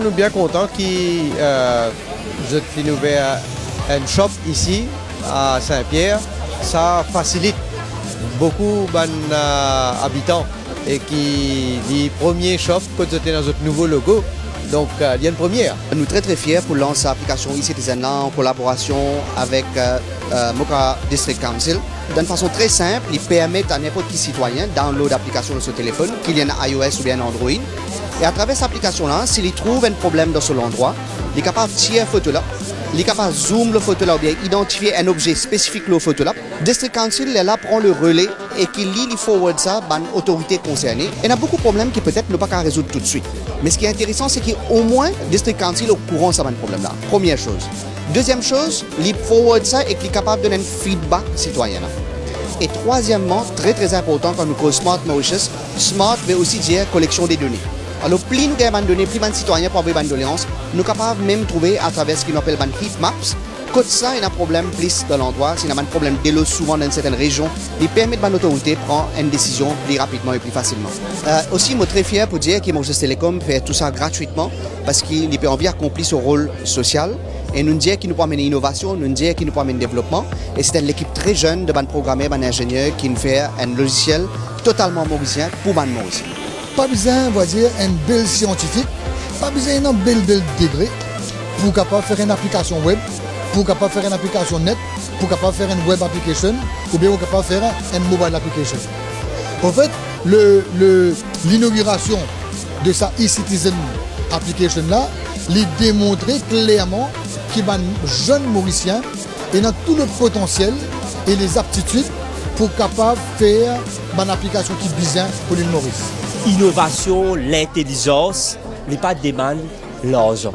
nous bien contents qu'ils ont ouvert un shop ici à Saint-Pierre. Ça facilite beaucoup d'habitants et qui les premiers shops quand c'était dans notre nouveau logo. Donc, il y a une première. Nous sommes très très fiers pour lancer l'application e-Citizen là en collaboration avec Moka District Council. D'une façon très simple, il permet à n'importe qui citoyen de download l'application sur son téléphone, qu'il y ait un iOS ou bien un Android. Et à travers cette application-là, s'il trouve un problème dans son endroit, il est capable de tirer une photo là, il est capable de zoom la photo là ou bien identifier un objet spécifique de la photo là. District Council est là, prend le relais et qui lit les forward ça à l'autorité concernée. Il y a beaucoup de problèmes qui peut-être ne pas qu'à résoudre tout de suite. Mais ce qui est intéressant, c'est qu'au moins, District Council est au courant de ce problème-là. Première chose. Deuxième chose, il forward ça et qu'il est capable de donner un feedback citoyen. Et troisièmement, très très important quand nous cause Smart Mauritius, Smart veut aussi dire collection des données. Alors, plus nous avons des données, plus de citoyens pour avoir des doléances, nous sommes capables même de trouver à travers ce qu'on appelle des heat maps. Quand ça, il y a un problème plus dans l'endroit, s'il y a un problème d'élo souvent dans certaines régions, il permet de l'autorité de prendre une décision plus rapidement et plus facilement. Aussi, je suis très fier pour dire que Mauritius Telecom fait tout ça gratuitement parce qu'il peut envie accomplir son rôle social. Et nous disons qu'il nous peut amener l'innovation, nous disons qu'il nous peut amener le développement. Et c'est une équipe très jeune de programmeurs, d'ingénieurs qui nous fait un logiciel totalement mauricien pour les Mauriciens. Pas besoin, on va dire, un bel scientifique, pas besoin d'un bel degré pour capable faire une application web, pour capable faire une application net, pour capable faire une web application ou bien pour capable faire une mobile application. En fait, l'inauguration de sa e-Citizen application là, il démontrait clairement qu'il y a un jeune Mauricien et dans tout le potentiel et les aptitudes pour capable faire une application qui est bien pour l'île Maurice. L'innovation, l'intelligence, n'est pas des man l'argent.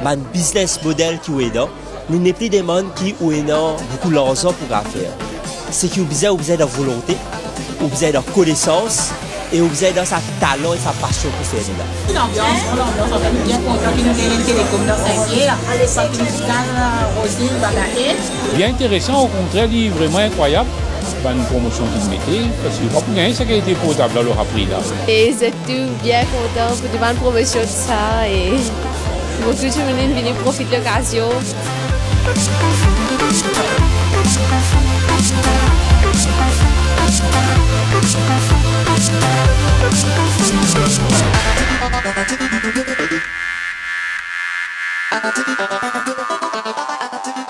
Un business model qui est là, nous n'est plus des man qui ont beaucoup d'argent pour faire. C'est qu'ils ont besoin de volonté, ils ont besoin de connaissance et ils ont besoin de sa talent et sa passion pour faire là. L'ambiance, on est bien content qu'il nous ait une télécom dans Saint-Pierre, partie musicale, Rosine, Bagahet. Bien intéressant, au contraire, il est vraiment incroyable. Une promotion qui mettait, parce que pour gagner, ça a été potable dans le prix là. Et ils étaient bien contents pour de bonnes promotions de ça et beaucoup de gens sont venus profiter de l'occasion. Thank you.